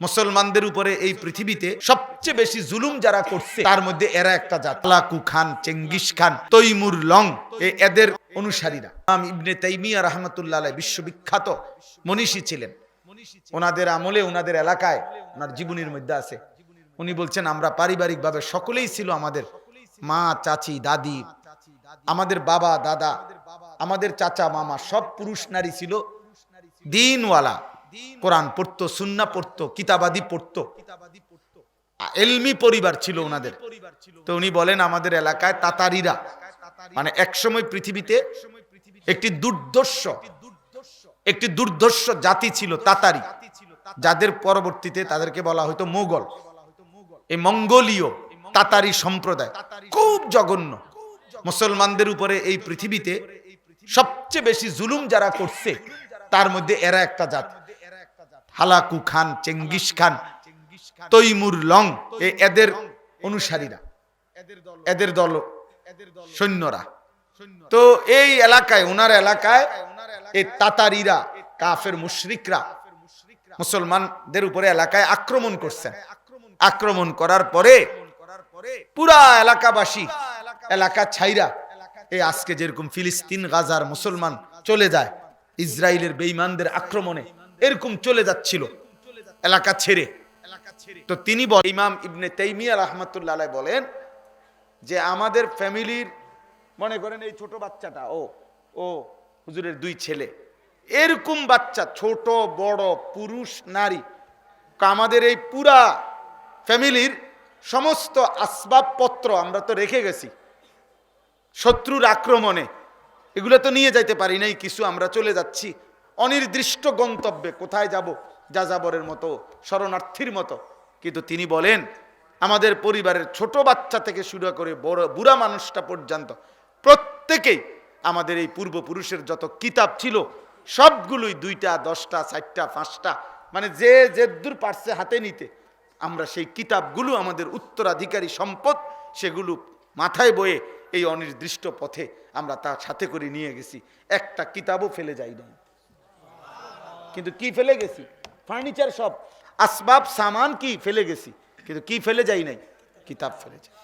মুসলমানদের উপরে এই পৃথিবীতে সবচেয়ে বেশি জুলুম যারা করছে তার মধ্যে এরা একটা জাত। লাকু খান, চেঙ্গিস খান, তৈমুর লং, এদের অনুসারীরা। ইমাম ইবনে তাইমিয়া রাহমাতুল্লাহ আলাইহি বিশ্ববিখ্যাত মনীষী ছিলেন। ওনাদের আমলে, ওনাদের এলাকায়, ওনার জীবনীর মধ্যে আছে, উনি বলছেন আমরা পারিবারিকভাবে সকলেই ছিল, আমাদের মা, চাচি, দাদি, আমাদের বাবা, দাদা, আমাদের চাচা, মামা, সব পুরুষ নারী ছিল, দিনওয়ালা, কোরআন পড়তো, সুন্নাহ পড়তো, কিতাবাদি পড়তো, এলমি পরিবার ছিল ওনাদের। তো উনি বলেন আমাদের এলাকায় তাতারিরা, মানে একসময় পৃথিবীতে একটি দুর্ধর্ষ জাতি ছিল তাতারি, যাদের পরবর্তীতে তাদেরকে বলা হয়তো মোগল। এই মঙ্গোলীয় তাতারি সম্প্রদায় খুব জঘন্য। মুসলমানদের উপরে এই পৃথিবীতে সবচেয়ে বেশি জুলুম যারা করছে তার মধ্যে এরা একটা জাত। Hulagu Khan, Genghis Khan, Timur Lang, এদের অনুসারীরা, এদের দল সৈন্যরা। তো এই এলাকায়, ওনার এলাকায় এই তাতারিরা, কাফের মুশরিকরা মুসলমানদের উপরে এলাকায় আক্রমণ করছেন। আক্রমণ করার পরে পুরা এলাকাবাসী, এলাকা ছাইরা, এই আজকে যেরকম ফিলিস্তিন, গাজার মুসলমান চলে যায় ইসরায়েলের বেঈমানদের আক্রমণে, এরকম চলে যাচ্ছিল এলাকা ছেড়ে। তো তিনি ইমাম ইবনে তাইমিয়া রাহমাতুল্লাহ আলাইহি বলেন যে আমাদের ফ্যামিলির, মনে করেন এই ছোট বাচ্চাটা, ও হুজুরের দুই ছেলে, এরকম বাচ্চা, ছোট বড়, পুরুষ নারী, আমাদের এই পুরা ফ্যামিলির সমস্ত আসবাবপত্র আমরা তো রেখে গেছি শত্রুর আক্রমণে, এগুলো তো নিয়ে যাইতে পারি নাই, কিছু আমরা চলে যাচ্ছি অনির্দিষ্ট গন্তব্যে, কোথায় যাব, যাযাবরের মতো, শরণার্থীর মতো। কিন্তু তিনি বলেন আমাদের পরিবারের ছোট বাচ্চা থেকে শুরু করে বড় বুড়া মানুষটা পর্যন্ত প্রত্যেকেই আমাদের এই পূর্বপুরুষের যত কিতাব ছিল সবগুলোই 2টা, 10টা, 4টা, 5টা, মানে যে যেদূর পারছে হাতে নিতে, আমরা সেই কিতাবগুলো আমাদের উত্তরাধিকারী সম্পদ, সেগুলো মাথায় বয়ে এই অনির্দিষ্ট পথে আমরা তার সাথে করে নিয়ে গেছি, একটা কিতাবও ফেলে যাই নাই। কিন্তু কি ফেলে গেছি? ফার্নিচার, সব আসবাব সামান কি ফেলে গেছি, কিন্তু কি ফেলে যাই নাই? কিতাব ফেলে যাই।